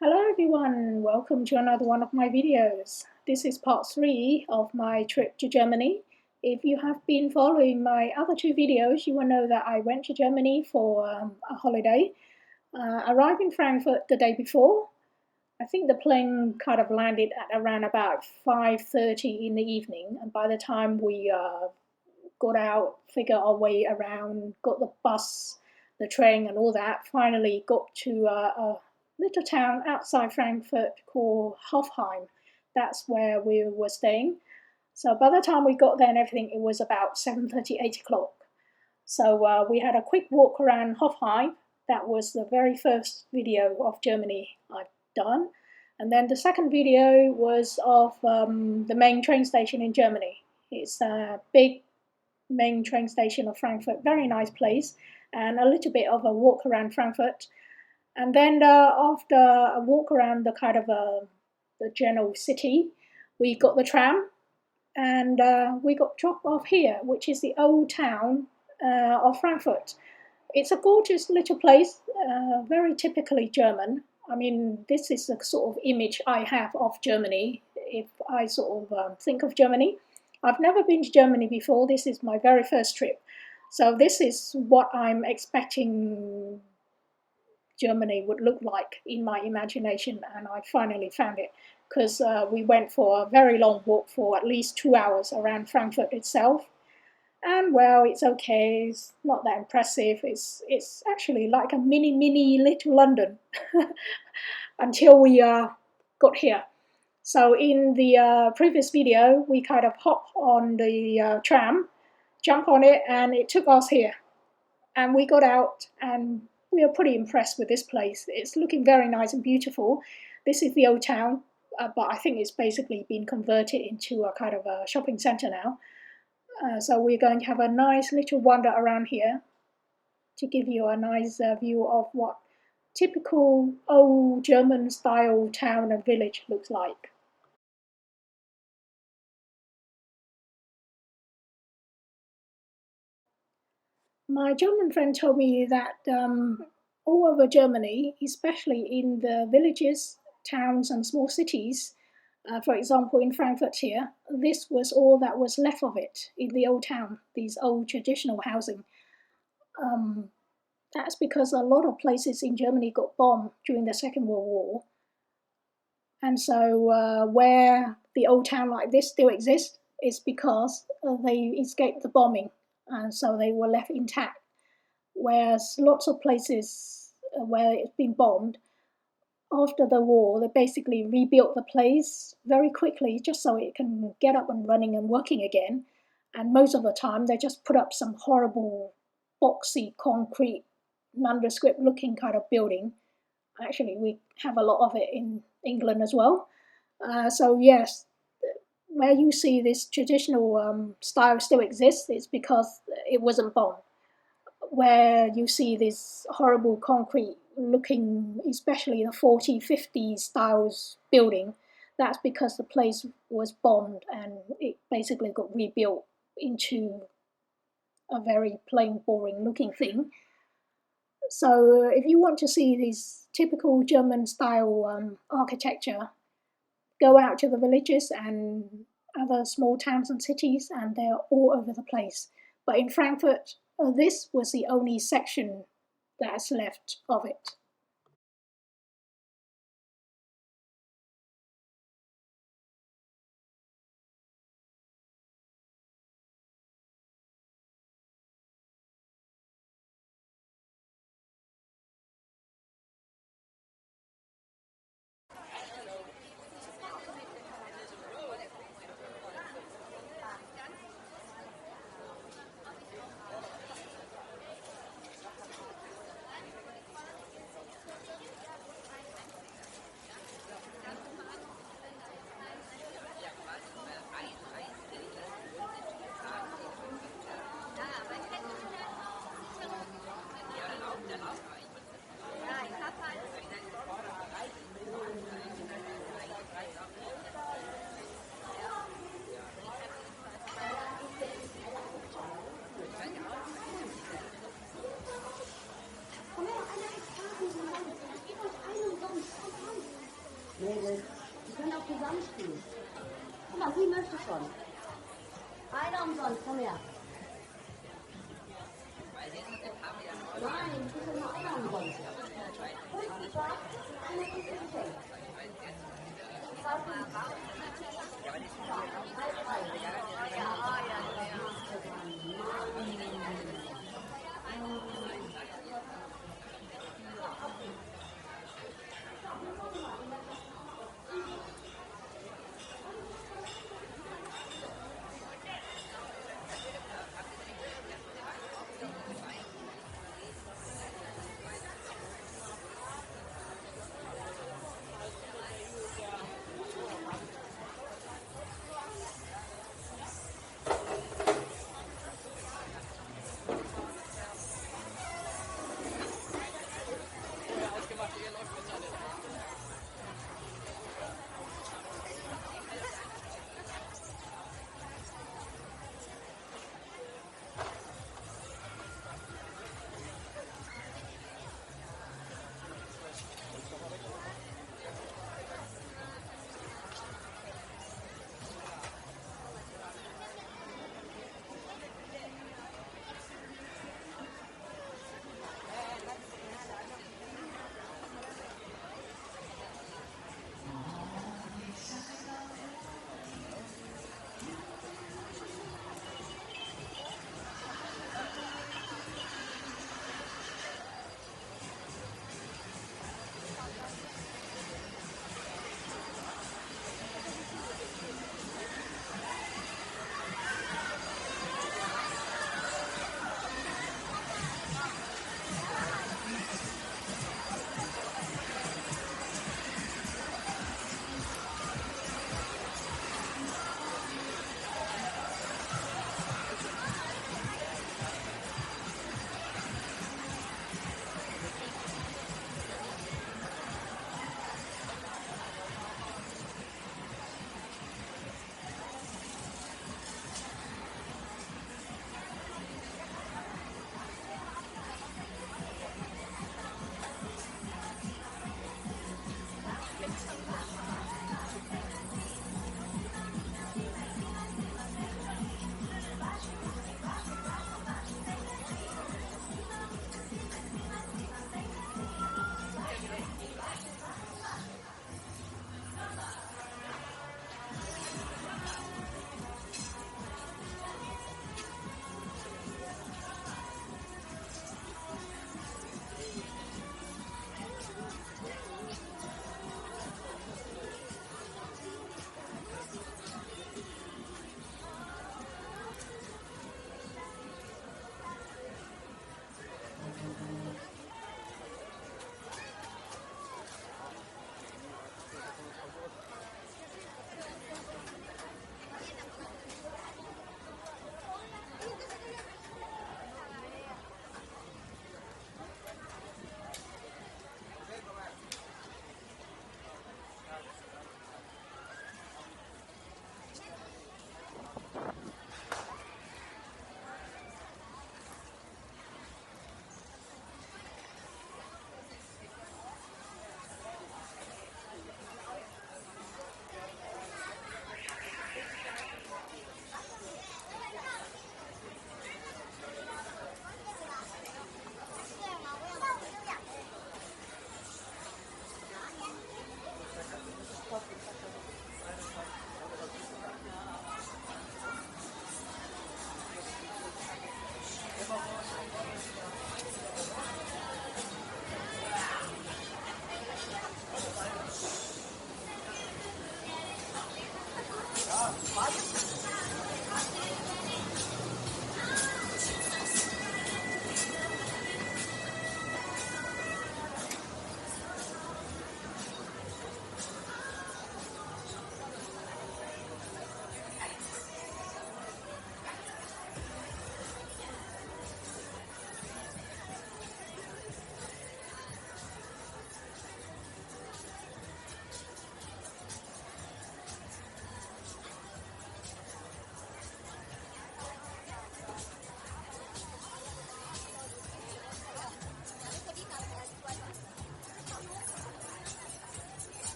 Hello everyone, welcome to another one of my videos. This is part 3 of my trip to Germany. If you have been following my other two videos, you will know that I went to Germany for a holiday. Arrived in Frankfurt the day before. I think the plane kind of landed at around about 5:30 in the evening, and by the time we got out, figured our way around, got the bus, the train, and all that. Finally, got to a little town outside Frankfurt called Hofheim. That's where we were staying. So by the time we got there and everything, it was about 7:30, 8 o'clock. So we had a quick walk around Hofheim. That was the very first video of Germany I've done. And then the second video was of the main train station in Germany. It's a big main train station of Frankfurt. Very nice place, and a little bit of a walk around Frankfurt. And then after a walk around the kind of the general city, we got the tram, and we got dropped off here, which is the old town of Frankfurt. It's a gorgeous little place, very typically German. I mean, this is the sort of image I have of Germany if I sort of think of Germany. I've never been to Germany before. This is my very first trip. So this is what I'm expecting Germany would look like in my imagination, and I finally found it because we went for a very long walk for at least 2 hours around Frankfurt itself. And well, it's okay. It's not that impressive. It's actually like a mini little London until we got here. So in the previous video, we kind of hop on the tram, jump on it, and it took us here. And we got out, and we are pretty impressed with this place. It's looking very nice and beautiful. This is the old town, but I think it's basically been converted into a kind of a shopping center now. So we're going to have a nice little wander around here to give you a nice view of what typical old German style town and village looks like. My German friend told me that all over Germany, especially in the villages, towns, and small cities, for example, in Frankfurt here, this was all that was left of it in the old town, these old traditional housing. Um, that's because a lot of places in Germany got bombed during the Second World War. And so, where the old town like this still exists is because they escaped the bombing, and so they were left intact. Whereas lots of places where it's been bombed, after the war, they basically rebuilt the place very quickly just so it can get up and running and working again. And most of the time, they just put up some horrible, boxy, concrete, nondescript looking kind of building. Actually, we have a lot of it in England as well. So, yes, where you see this traditional style still exists, it's because it wasn't bombed. Where you see this horrible concrete looking, especially the 40s, 50s styles building, that's because the place was bombed and it basically got rebuilt into a very plain, boring looking thing. So if you want to see this typical German style architecture, go out to the villages and other small towns and cities, and they're all over the place. But in Frankfurt, this was the only section that's left of it. möchtest schon? Einer umsonst, komm her. Nein, du bist nur einer umsonst. Und zwar, einer ist geschenkt.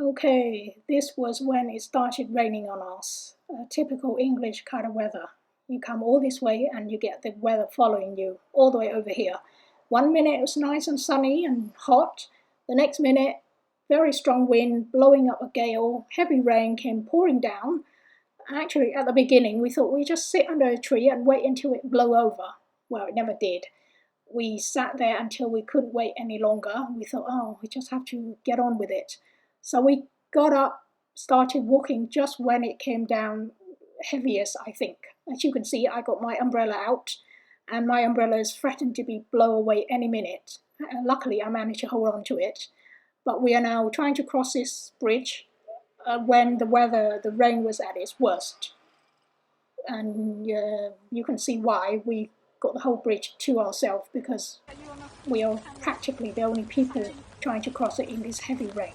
Okay, this was when it started raining on us. Typical English kind of weather. You come all this way and you get the weather following you all the way over here. 1 minute it was nice and sunny and hot. The next minute, very strong wind blowing up a gale, heavy rain came pouring down. Actually, at the beginning, we thought we'd just sit under a tree and wait until it blew over. Well, it never did. We sat there until we couldn't wait any longer. We thought, oh, we just have to get on with it. So we got up, started walking just when it came down heaviest, I think. As you can see, I got my umbrella out, and my umbrella is threatened to be blown away any minute. Luckily, I managed to hold on to it. But we are now trying to cross this bridge when the rain was at its worst. And you can see why we got the whole bridge to ourselves, because we are practically the only people trying to cross it in this heavy rain.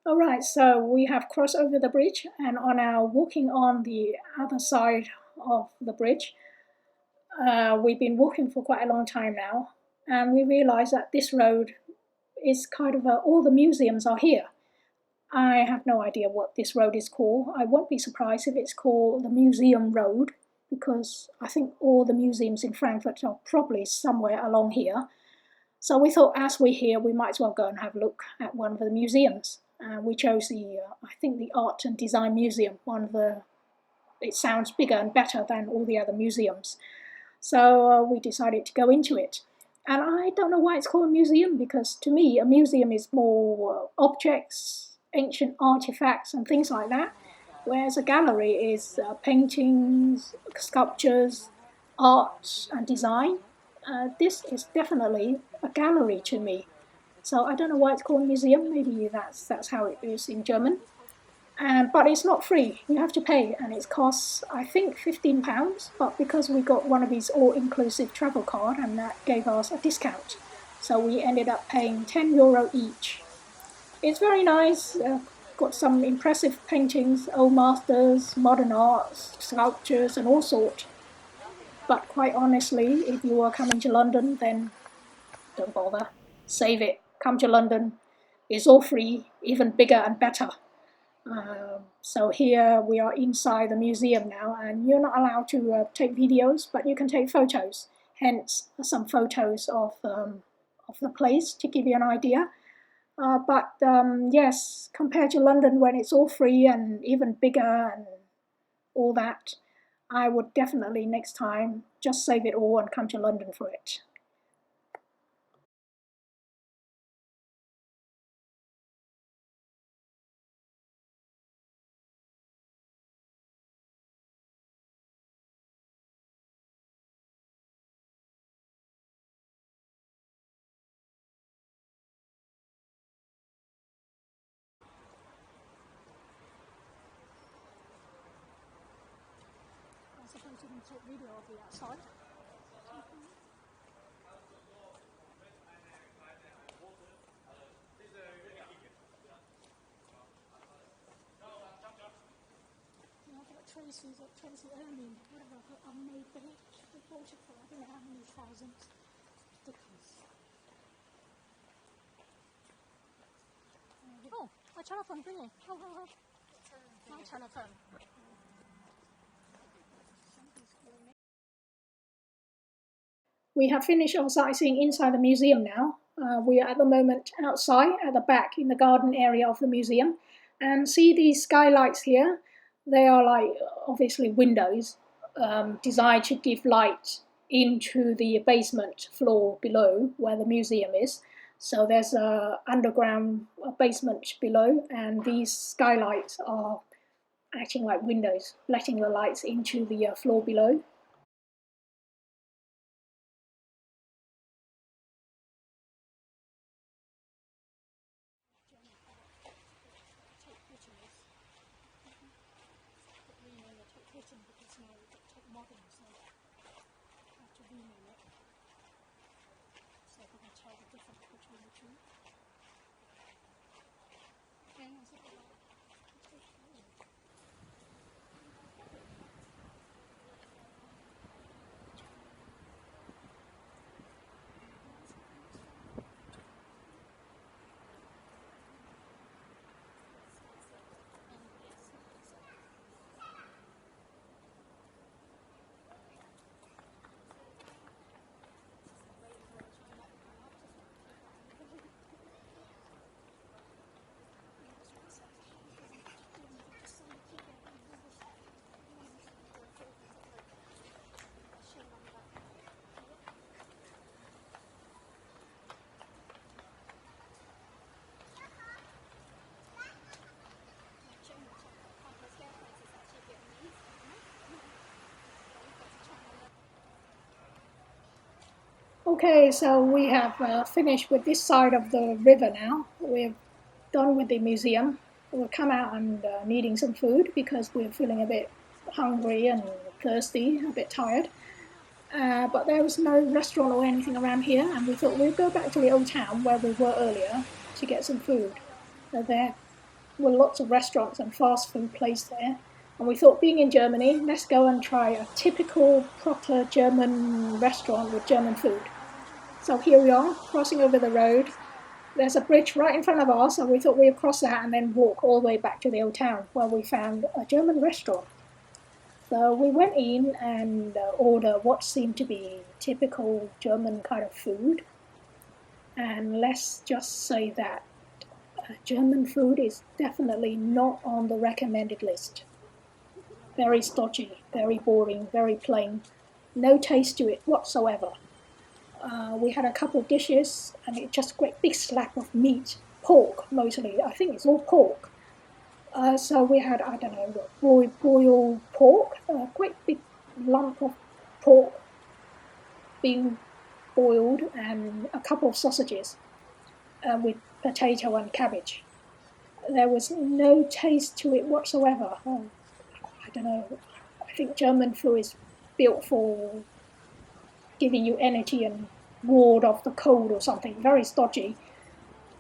Alright, so we have crossed over the bridge and are now walking on the other side of the bridge. We've been walking for quite a long time now, and we realize that this road is kind of all the museums are here. I have no idea what this road is called. I won't be surprised if it's called the Museum Road, because I think all the museums in Frankfurt are probably somewhere along here. So we thought, as we're here, we might as well go and have a look at one of the museums. We chose I think the Art and Design Museum, it sounds bigger and better than all the other museums. So we decided to go into it. And I don't know why it's called a museum, because to me, a museum is more objects, ancient artifacts and things like that, whereas a gallery is paintings, sculptures, art and design. This is definitely a gallery to me. So I don't know why it's called a museum. Maybe that's how it is in German. But it's not free. You have to pay, and it costs, I think, £15. But because we got one of these all-inclusive travel card, and that gave us a discount, so we ended up paying €10 each. It's very nice. Got some impressive paintings, old masters, modern arts, sculptures, and all sorts. But quite honestly, if you are coming to London, then don't bother. Save it. Come to London. It's all free, even bigger and better. So here we are inside the museum now, and you're not allowed to take videos, but you can take photos. Hence, some photos of the place to give you an idea. But yes, compared to London, when it's all free and even bigger and all that, I would definitely next time just save it all and come to London for it. I suppose you can take video of the outside. Tracy Ermine, whatever, I made the bought it for, I don't know how many thousands. Ridiculous. Oh, my telephone ringing. Oh. My telephone. We have finished our sightseeing inside the museum now. We are at the moment outside at the back in the garden area of the museum, and see these skylights here. They are like obviously windows designed to give light into the basement floor below where the museum is. So there's a underground basement below, and these skylights are acting like windows, letting the lights into the floor below. Okay, so we have finished with this side of the river now. We're done with the museum. We'll come out and needing some food because we're feeling a bit hungry and thirsty, a bit tired. But there was no restaurant or anything around here, and we thought we'd go back to the old town where we were earlier to get some food. There were lots of restaurants and fast food places there, and we thought, being in Germany, let's go and try a typical, proper German restaurant with German food. So here we are, crossing over the road. There's a bridge right in front of us, and we thought we'd cross that and then walk all the way back to the old town where we found a German restaurant. So we went in and ordered what seemed to be typical German kind of food. And let's just say that German food is definitely not on the recommended list. Very stodgy, very boring, very plain. No taste to it whatsoever. We had a couple of dishes, and it's just a great big slab of meat, pork mostly. I think it's all pork. So we had, I don't know, boiled pork, a great big lump of pork being boiled, and a couple of sausages with potato and cabbage. There was no taste to it whatsoever. I don't know. I think German food is built for giving you energy and ward off the cold or something. Very stodgy.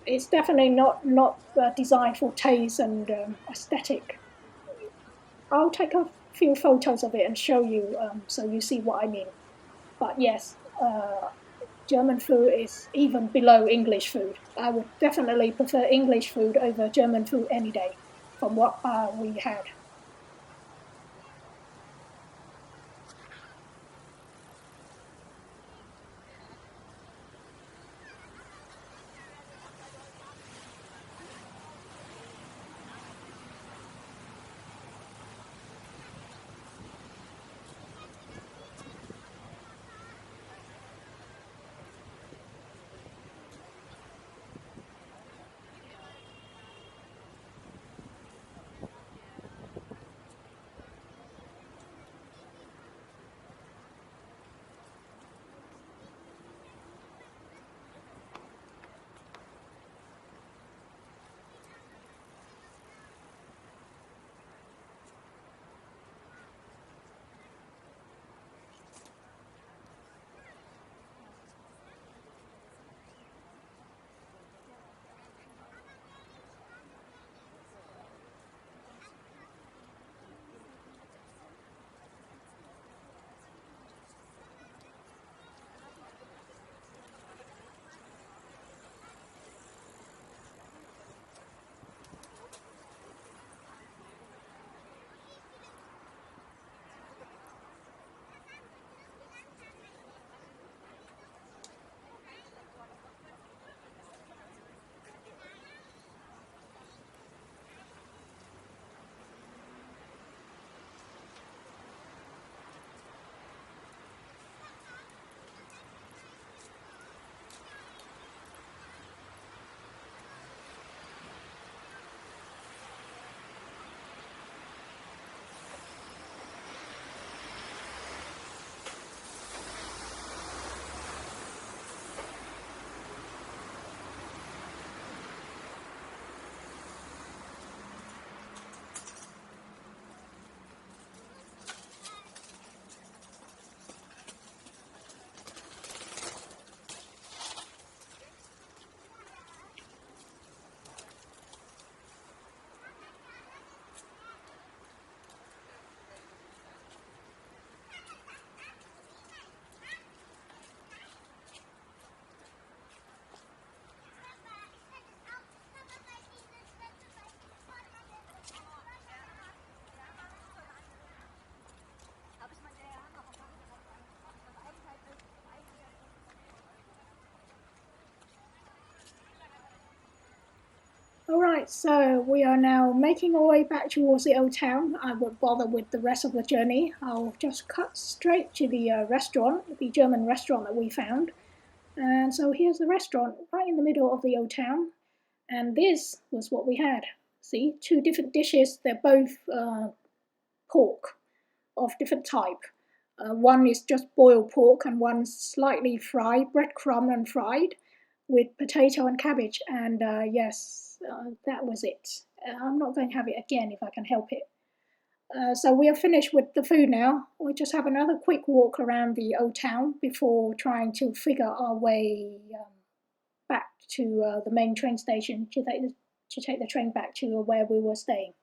It's definitely not designed for taste and aesthetic. I'll take a few photos of it and show you so you see what I mean. But yes, German food is even below English food. I would definitely prefer English food over German food any day from what we had. Alright, so we are now making our way back towards the old town. I won't bother with the rest of the journey. I'll just cut straight to the restaurant, the German restaurant that we found. And so here's the restaurant right in the middle of the old town. And this was what we had. See, two different dishes. They're both pork of different type. One is just boiled pork and one's slightly fried, breadcrumb and fried with potato and cabbage. And yes, that was it. I'm not going to have it again if I can help it. So we are finished with the food now. We'll just have another quick walk around the old town before trying to figure our way back to the main train station to take the train back to where we were staying.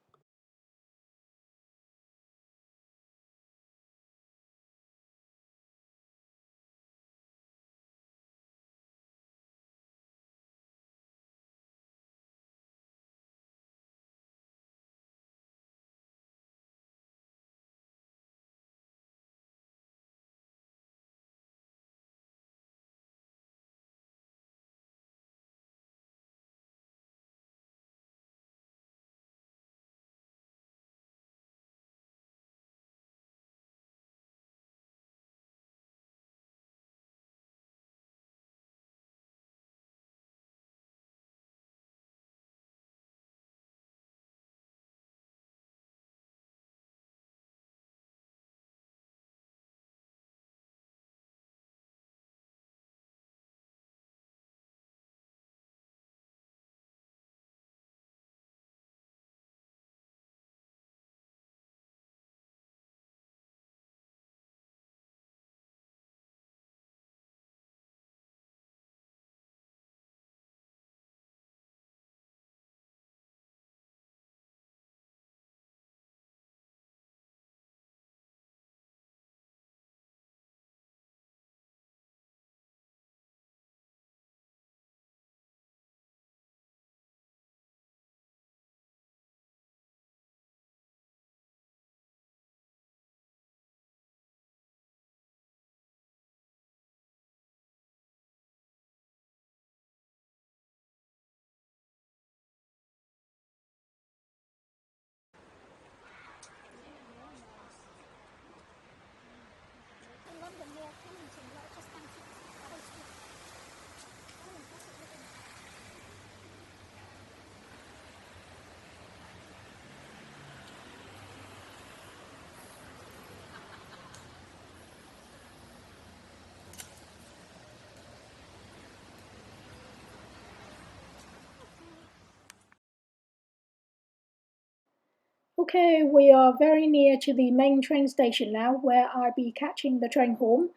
Okay, we are very near to the main train station now, where I'll be catching the train home.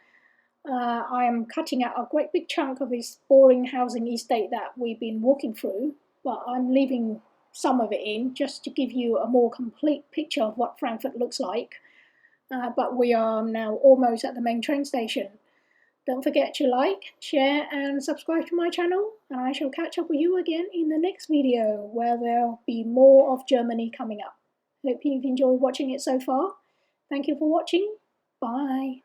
I am cutting out a great big chunk of this boring housing estate that we've been walking through, but I'm leaving some of it in just to give you a more complete picture of what Frankfurt looks like. But we are now almost at the main train station. Don't forget to like, share and subscribe to my channel, and I shall catch up with you again in the next video where there'll be more of Germany coming up. Hope you've enjoyed watching it so far. Thank you for watching. Bye.